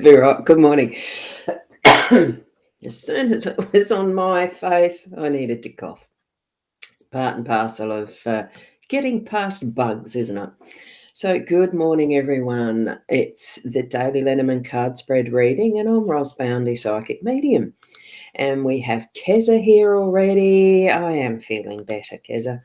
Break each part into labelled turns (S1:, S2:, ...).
S1: Good morning. As soon as it was on my face, I needed to cough. It's part and parcel of getting past bugs, isn't it? So good morning, everyone. It's the Daily Lenormand card spread reading, and I'm Ros Boundy Psychic Medium. And we have Keza here already. I am feeling better, Keza.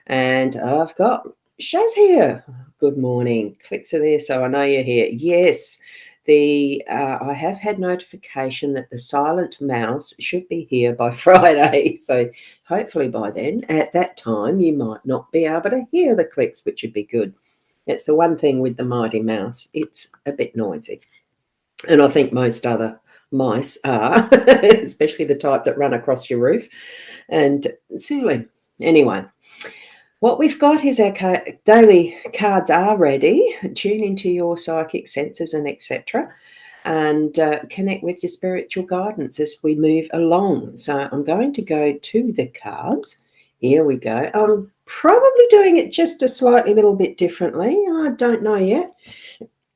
S1: And I've got Shaz here. Good morning. Clicks are there, so I know you're here. Yes, I have had notification that the silent mouse should be here by Friday. So hopefully by then, at that time, you might not be able to hear the clicks, which would be good. That's the one thing with the mighty mouse. It's a bit noisy. And I think most other mice are, especially the type that run across your roof and ceiling. Anyway, what we've got is our daily cards are ready. Tune into your psychic senses and etc. And connect with your spiritual guidance as we move along. So I'm going to go to the cards. Here we go. I'm probably doing it just a slightly little bit differently. I don't know yet.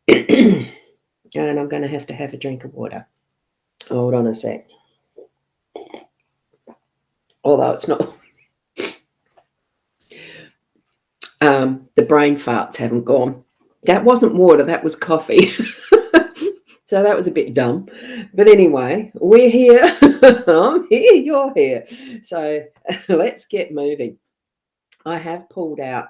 S1: And I'm going to have a drink of water. Hold on a sec. Although it's not. The brain farts haven't gone. That wasn't water, that was coffee. So that was a bit dumb. But anyway, we're here. I'm here, you're here. So let's get moving. I have pulled out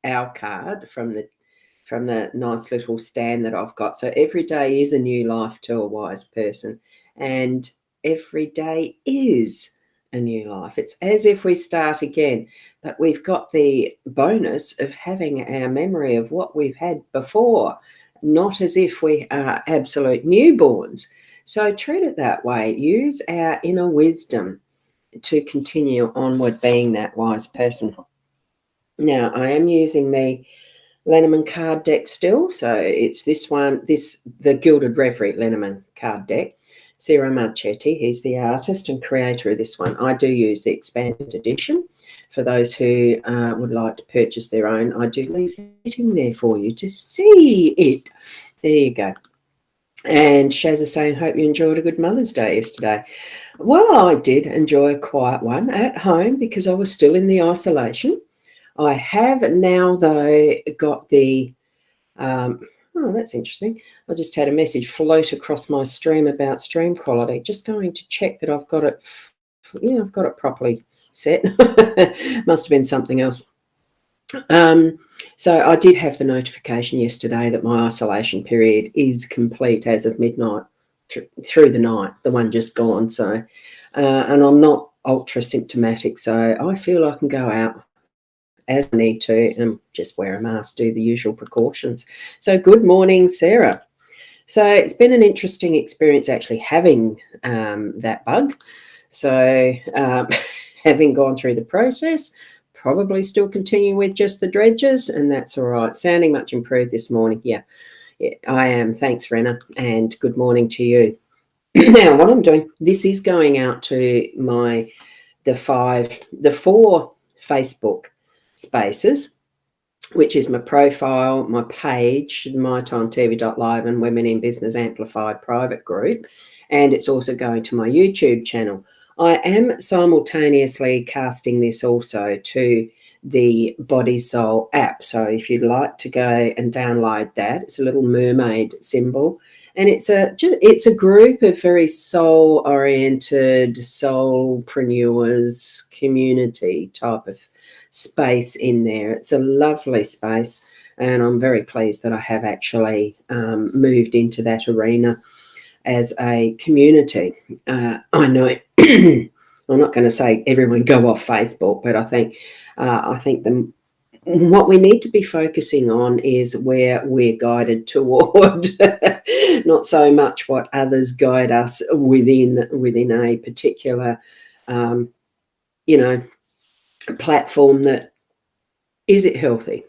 S1: our card from the nice little stand that I've got. So every day is a new life to a wise person. And every day is a new life. It's as if we start again. But we've got the bonus of having our memory of what we've had before, not as if we are absolute newborns. So treat it that way. Use our inner wisdom to continue onward being that wise person. Now, I am using the Lenormand card deck still. So it's this one, the Gilded Reverie Lenormand card deck. Ciro Marchetti, he's the artist and creator of this one. I do use the expanded edition. For those who would like to purchase their own, I do leave it in there for you to see it. There you go. And Shaz is saying, hope you enjoyed a good Mother's Day yesterday. Well, I did enjoy a quiet one at home because I was still in the isolation. I have now, though, got the, oh, that's interesting. I just had a message float across my stream about stream quality. Just going to check that I've got it, I've got it properly set. Must have been something else. So I did have the notification yesterday that my isolation period is complete as of midnight through the night, the one just gone. So, and I'm not ultra symptomatic, so I feel I can go out as I need to and just wear a mask, do the usual precautions. So good morning, Sarah. So it's been an interesting experience actually having that bug. So having gone through the process, probably still continue with just the dredges, and that's all right. Sounding much improved this morning. Yeah, I am. Thanks, Rena, and good morning to you. Now, what I'm doing, this is going out to the 4 Facebook spaces, which is my profile, my page, mytimetv.live, and Women in Business Amplified private group, and it's also going to my YouTube channel. I am simultaneously casting this also to the Body Soul app. So if you'd like to go and download that, it's a little mermaid symbol. And it's a group of very soul-oriented, soulpreneurs, community type of space in there. It's a lovely space, and I'm very pleased that I have actually moved into that arena as a community. I know I'm not going to say everyone go off Facebook, but I think what we need to be focusing on is where we're guided toward, not so much what others guide us within a particular, platform. That is it healthy?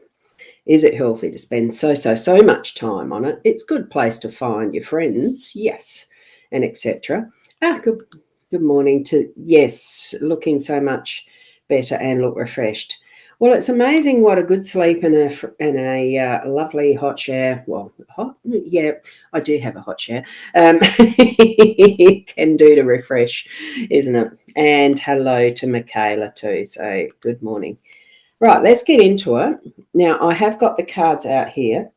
S1: Is it healthy to spend so much time on it? It's a good place to find your friends, yes, and etc. Good morning to, yes, looking so much better and look refreshed. Well, it's amazing what a good sleep and a lovely hot shower. Well, hot, yeah, I do have a hot shower. Can do to refresh, isn't it? And hello to Michaela too. So good morning. Right, let's get into it. Now, I have got the cards out here.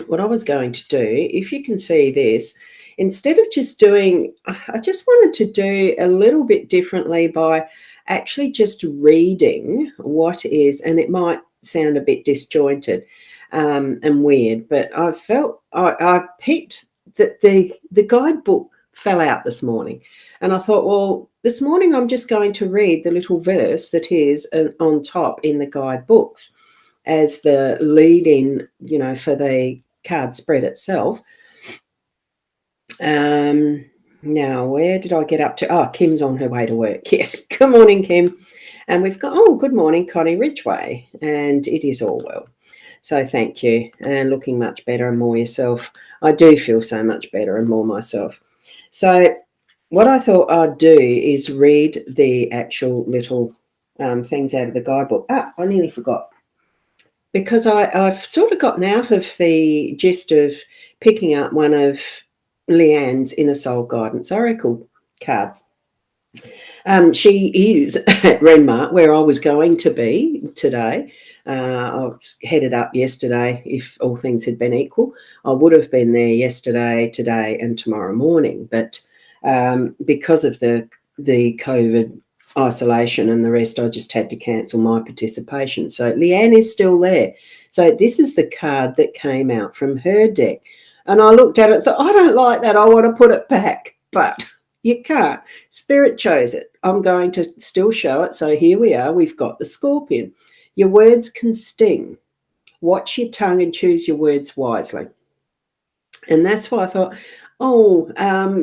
S1: What I was going to do, if you can see this, instead of just doing, I just wanted to do a little bit differently by actually just reading what is, and it might sound a bit disjointed and weird, but I felt I picked that the guidebook fell out this morning, and I thought, well, this morning I'm just going to read the little verse that is on top in the guidebooks as the lead in, for the card spread itself. Now, where did I get up to? Oh, Kim's on her way to work. Yes, good morning, Kim. And we've got, good morning, Connie Ridgway. And it is all well. So thank you. And looking much better and more yourself. I do feel so much better and more myself. So what I thought I'd do is read the actual little things out of the guidebook. I nearly forgot. Because I've sort of gotten out of the gist of picking up one of Leanne's Inner Soul Guidance Oracle cards. She is at Renmark, where I was going to be today. I was headed up yesterday. If all things had been equal, I would have been there yesterday, today, and tomorrow morning. But because of the COVID isolation and the rest, I just had to cancel my participation. So Leanne is still there. So this is the card that came out from her deck. And I looked at it and thought, I don't like that. I want to put it back. But you can't. Spirit chose it. I'm going to still show it. So here we are. We've got the Scorpion. Your words can sting. Watch your tongue and choose your words wisely. And that's why I thought,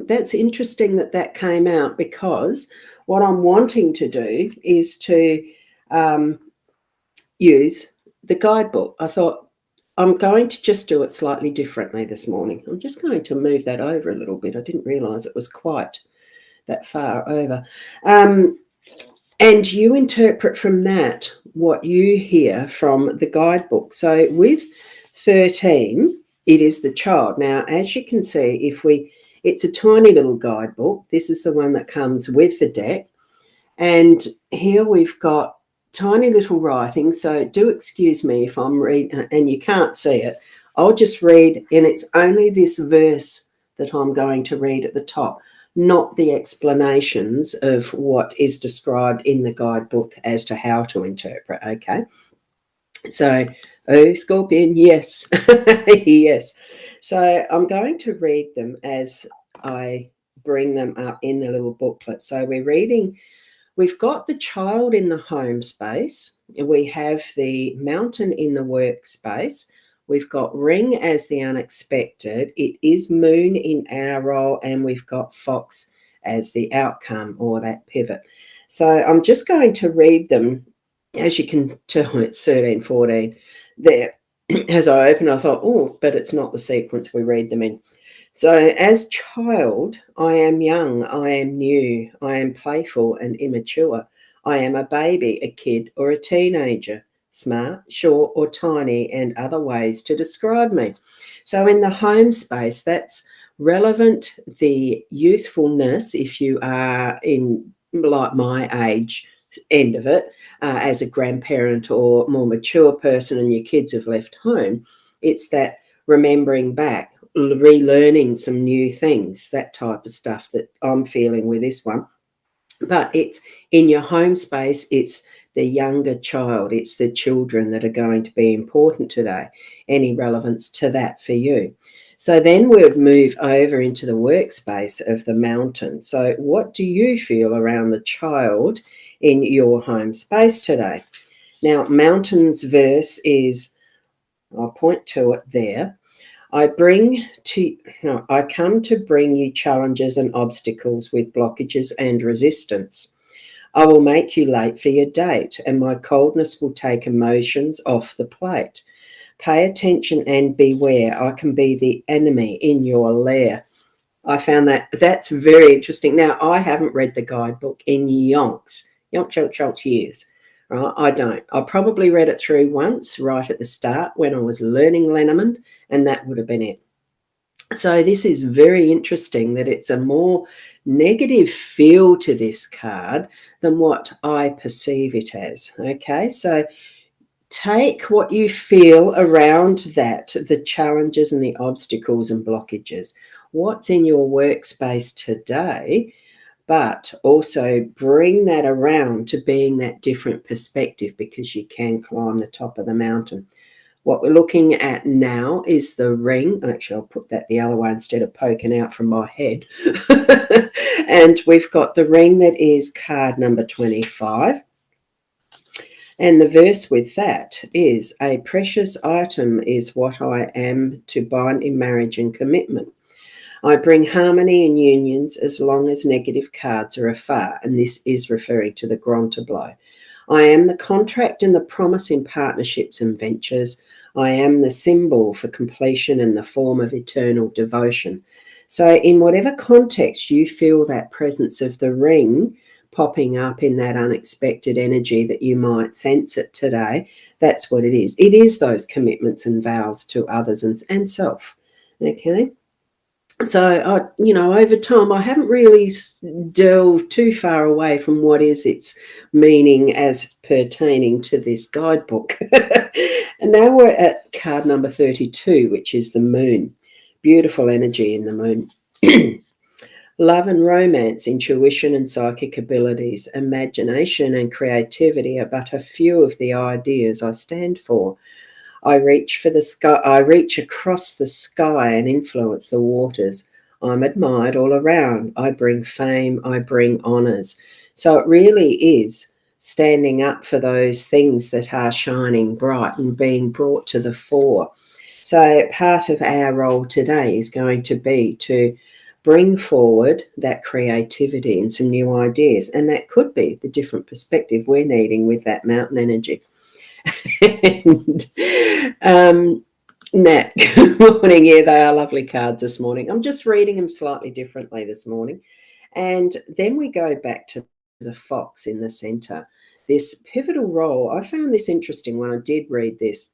S1: that's interesting that came out, because what I'm wanting to do is to use the guidebook. I thought I'm going to just do it slightly differently this morning. I'm just going to move that over a little bit. I didn't realise it was quite that far over. And you interpret from that what you hear from the guidebook. So with 13, it is the child. Now, as you can see, it's a tiny little guidebook. This is the one that comes with the deck. And here we've got tiny little writing. So do excuse me if I'm reading and you can't see it. I'll just read, and it's only this verse that I'm going to read at the top, not the explanations of what is described in the guidebook as to how to interpret, okay? So, Scorpion, yes, yes. So I'm going to read them as I bring them up in the little booklet. So we've got the child in the home space, and we have the mountain in the workspace. We've got ring as the unexpected. It is moon in our role, and we've got fox as the outcome or that pivot. So I'm just going to read them. As you can tell, it's 13, 14 there. As I open, I thought, but it's not the sequence we read them in. So as child, I am young, I am new, I am playful and immature. I am a baby, a kid, or a teenager. Smart, short, or tiny, and other ways to describe me. So in the home space, that's relevant, the youthfulness, if you are in like my age end of it, as a grandparent or more mature person and your kids have left home, it's that remembering back, relearning some new things, that type of stuff that I'm feeling with this one. But it's in your home space, it's the younger child, it's the children that are going to be important today. Any relevance to that for you? So then we would move over into the workspace of the mountain. So what do you feel around the child in your home space today? Now, mountain's verse is, I'll point to it there. I come to bring you challenges and obstacles with blockages and resistance. I will make you late for your date, and my coldness will take emotions off the plate. Pay attention and beware. I can be the enemy in your lair. I found that's very interesting. Now, I haven't read the guidebook in yonks years. right? I don't. I probably read it through once right at the start when I was learning Lenormand, and that would have been it. So this is very interesting that it's a more negative feel to this card than what I perceive it as. Okay, so take what you feel around that, the challenges and the obstacles and blockages. What's in your workspace today, but also bring that around to being that different perspective, because you can climb the top of the mountain. What we're looking at now is the ring. Actually, I'll put that the other way instead of poking out from my head. And we've got the ring that is card number 25. And the verse with that is, a precious item is what I am to bind in marriage and commitment. I bring harmony in unions as long as negative cards are afar. And this is referring to the grand tableau. I am the contract and the promise in partnerships and ventures. I am the symbol for completion and the form of eternal devotion. So in whatever context you feel that presence of the ring popping up in that unexpected energy that you might sense it today, that's what it is. It is those commitments and vows to others and self. Okay. So, over time, I haven't really delved too far away from what is its meaning as pertaining to this guidebook. And now we're at card number 32, which is the moon. Beautiful energy in the moon. Love and romance, intuition and psychic abilities, imagination and creativity are but a few of the ideas I stand for. I reach for the sky. I reach across the sky and influence the waters. I'm admired all around. I bring fame. I bring honours. So it really is standing up for those things that are shining bright and being brought to the fore. So part of our role today is going to be to bring forward that creativity and some new ideas. And that could be the different perspective we're needing with that mountain energy. And Nat, good morning. Yeah, they are lovely cards this morning. I'm just reading them slightly differently this morning. And then we go back to the fox in the center. This pivotal role, I found this interesting when I did read this.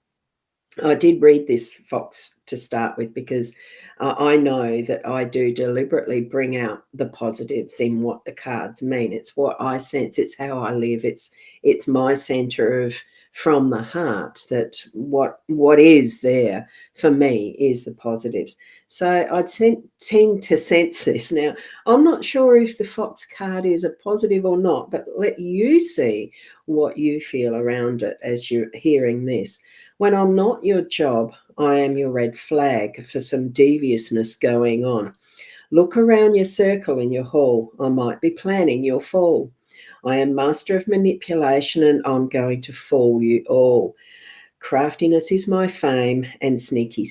S1: I did read this fox to start with because I know that I do deliberately bring out the positives in what the cards mean. It's what I sense. It's how I live. It's my center of from the heart, that what is there for me is the positives. So I tend to sense this. Now, I'm not sure if the fox card is a positive or not, but let you see what you feel around it as you're hearing this. When I'm not your job, I am your red flag for some deviousness going on. Look around your circle in your hall. I might be planning your fall. I am master of manipulation and I'm going to fool you all. Craftiness is my fame and sneaky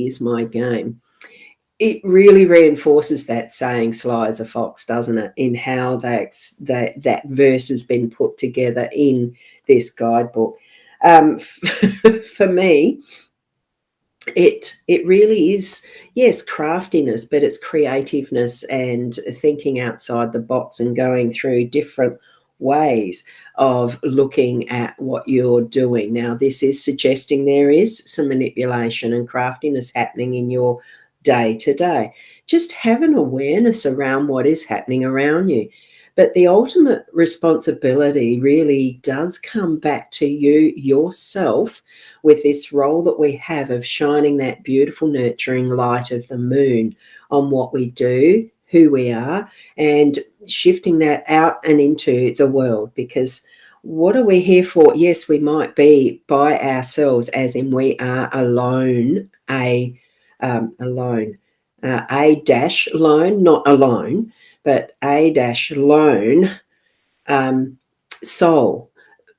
S1: is my game. It really reinforces that saying sly as a fox, doesn't it, in how that verse has been put together in this guidebook. For me, it really is, yes, craftiness, but it's creativeness and thinking outside the box and going through different ways of looking at what you're doing. Now, this is suggesting there is some manipulation and craftiness happening in your day to day. Just have an awareness around what is happening around you. But the ultimate responsibility really does come back to you yourself, with this role that we have of shining that beautiful nurturing light of the moon on what we do, who we are, and shifting that out and into the world. Because what are we here for? Yes, we might be by ourselves, as in we are alone, alone, not alone, but lone soul.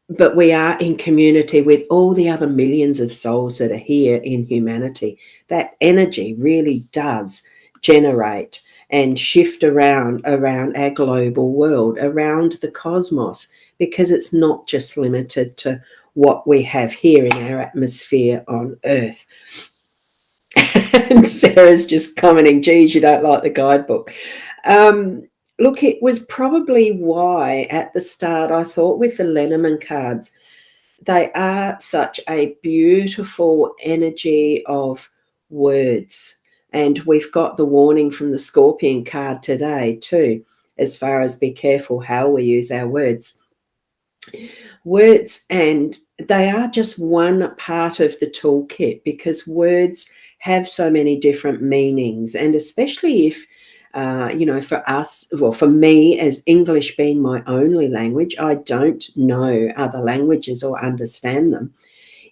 S1: But we are in community with all the other millions of souls that are here in humanity. That energy really does generate and shift around our global world, around the cosmos, because it's not just limited to what we have here in our atmosphere on Earth. And Sarah's just commenting, geez, you don't like the guidebook. Look, it was probably why at the start I thought with the Lenormand cards, they are such a beautiful energy of words. And we've got the warning from the Scorpion card today too, as far as be careful how we use our words. Words, and they are just one part of the toolkit, because words have so many different meanings. And especially if for us, well, for me, as English being my only language, I don't know other languages or understand them.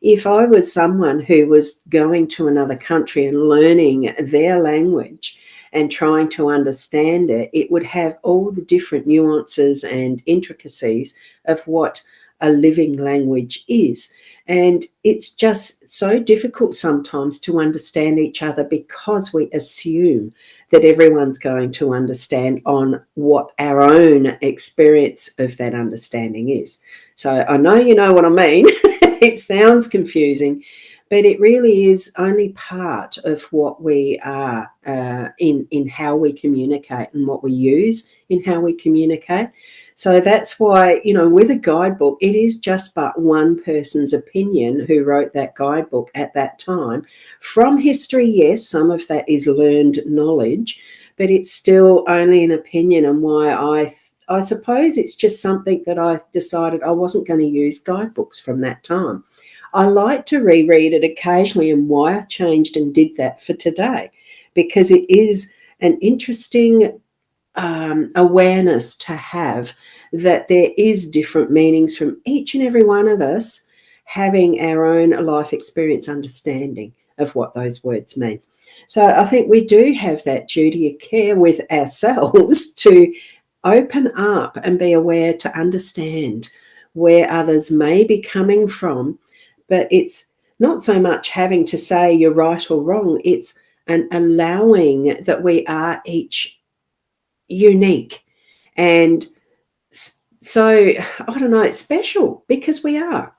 S1: If I was someone who was going to another country and learning their language and trying to understand it, it would have all the different nuances and intricacies of what a living language is. And it's just so difficult sometimes to understand each other, because we assume that everyone's going to understand on what our own experience of that understanding is. So I know you know what I mean. It sounds confusing, but it really is only part of what we are in how we communicate and what we use in how we communicate. So that's why, with a guidebook, it is just but one person's opinion who wrote that guidebook at that time. From history, yes, some of that is learned knowledge, but it's still only an opinion. And why I suppose it's just something that I decided I wasn't going to use guidebooks from that time. I like to reread it occasionally, and why I changed and did that for today, because it is an interesting awareness to have, that there is different meanings from each and every one of us having our own life experience understanding of what those words mean. So I think we do have that duty of care with ourselves to open up and be aware, to understand where others may be coming from. But it's not so much having to say you're right or wrong, it's an allowing that we are each unique. And so, I don't know, it's special because we are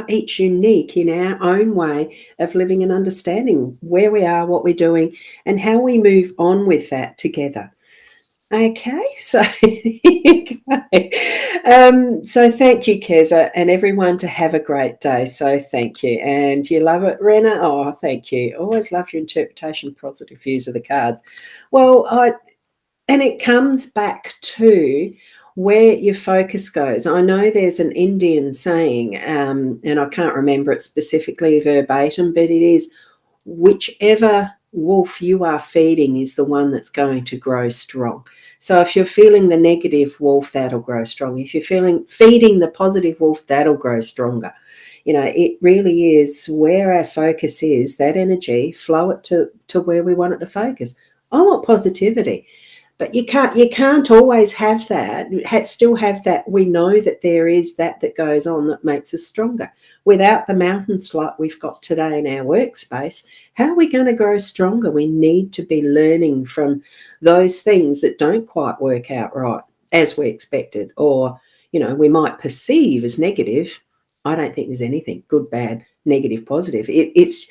S1: each unique in our own way of living and understanding where we are, what we're doing, and how we move on with that together. Okay, so so thank you, Keza, and everyone, to have a great day. So thank you. And you love it, Rena? Oh, thank you. Always love your interpretation, positive views of the cards. Well, and it comes back to where your focus goes. I know there's an Indian saying, and I can't remember it specifically verbatim, but it is, whichever wolf you are feeding is the one that's going to grow strong. So if you're feeling the negative wolf, that'll grow strong. If you're feeding the positive wolf, that'll grow stronger. It really is where our focus is, that energy, flow it to where we want it to focus. I want positivity. But you can't always have that, still have that. We know that there is that goes on that makes us stronger. Without the mountains like we've got today in our workspace, how are we going to grow stronger? We need to be learning from those things that don't quite work out right as we expected, or, we might perceive as negative. I don't think there's anything good, bad, negative, positive. It's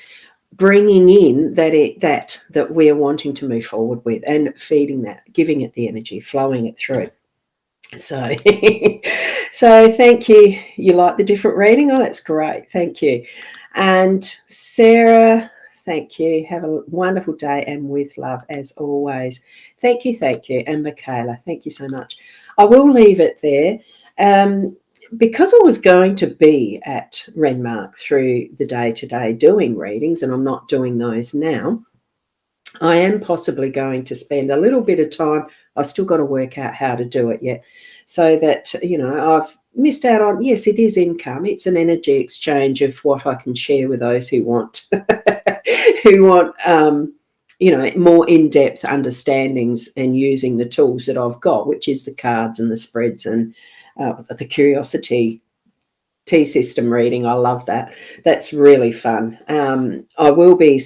S1: bringing in that we're wanting to move forward with, and feeding that, giving it the energy, flowing it through. So so thank you. You like the different reading? Oh, that's great. Thank you. And Sarah, thank you. Have a wonderful day, and with love as always. Thank you. And Michaela, thank you so much. I will leave it there. Because I was going to be at Renmark through the day today doing readings, and I'm not doing those now, I am possibly going to spend a little bit of time. I've still got to work out how to do it yet, so that, I've missed out on, yes, it is income. It's an energy exchange of what I can share with those who want, more in-depth understandings and using the tools that I've got, which is the cards and the spreads and the curiosity T-system reading. I love that. That's really fun. I will be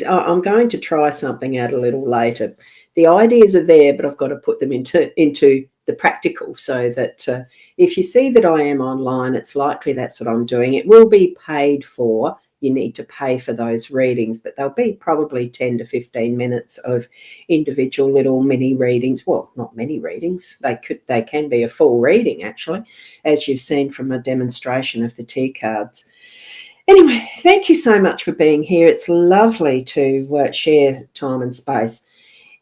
S1: I'm going to try something out a little later. The ideas are there, but I've got to put them into the practical, so that if you see that I am online, it's likely that's what I'm doing. It will be paid for. you need to pay for those readings, but they'll be probably 10 to 15 minutes of individual little mini readings. Well, not mini readings. They can be a full reading, actually, as you've seen from a demonstration of the T cards. Anyway, thank you so much for being here. It's lovely to share time and space.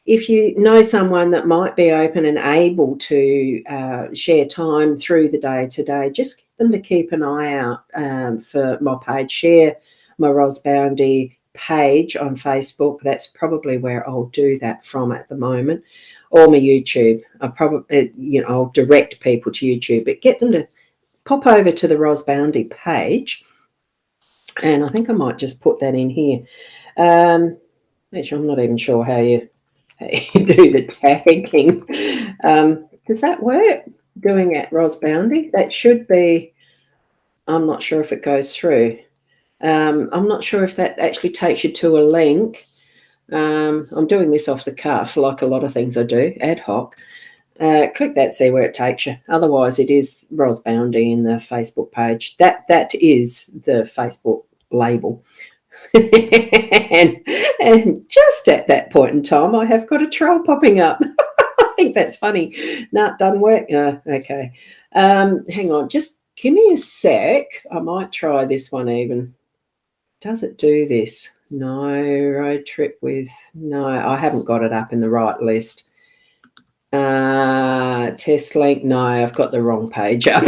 S1: If you know someone that might be open and able to share time through the day today, just get them to keep an eye out for my page. Share my Ros Boundy page on Facebook. That's probably where I'll do that from at the moment, or my YouTube. I'll direct people to YouTube, but get them to pop over to the Ros Boundy page, and I think I might just put that in here. Actually, I'm not even sure how you do the tagging. Does that work? Doing at Ros Boundy? That should be. I'm not sure if it goes through. I'm not sure if that actually takes you to a link. I'm doing this off the cuff, like a lot of things I do, ad hoc. Click that, see where it takes you. Otherwise, it is Ros Boundy in the Facebook page. That is the Facebook label. and just at that point in time, I have got a troll popping up. I think that's funny. No, it doesn't work. Okay. Hang on. Just give me a sec. I might try this one even. Does it do this? No. Road trip with... No, I haven't got it up in the right list. Test link. No, I've got the wrong page up.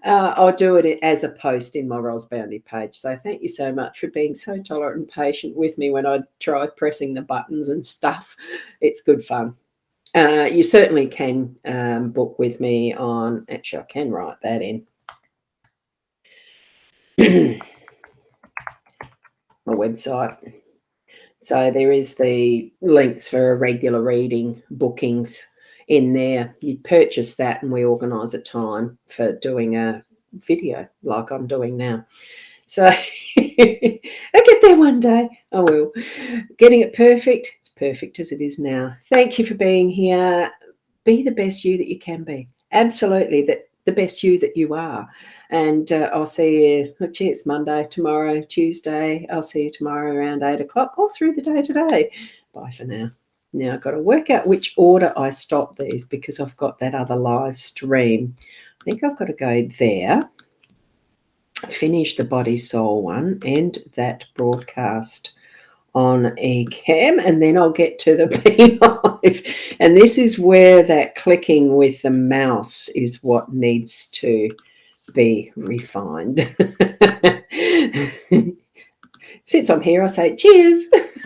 S1: I'll do it as a post in my Ros Boundy page. So thank you so much for being so tolerant and patient with me when I try pressing the buttons and stuff. It's good fun. You certainly can book with me on... Actually, I can write that in. My website. So there is the links for a regular reading bookings in there. You purchase that and we organise a time for doing a video like I'm doing now. So I get there one day. I will. Getting it perfect. It's perfect as it is now. Thank you for being here. Be the best you that you can be. Absolutely, the best you that you are. And I'll see you, it's Monday, tomorrow, Tuesday. I'll see you tomorrow around 8 o'clock, all through the day today. Bye for now. Now I've got to work out which order I stop these because I've got that other live stream. I think I've got to go there, finish the body soul one, end that broadcast on eCam, and then I'll get to the Be Live. And this is where that clicking with the mouse is what needs to be refined. Since I'm here, I say cheers.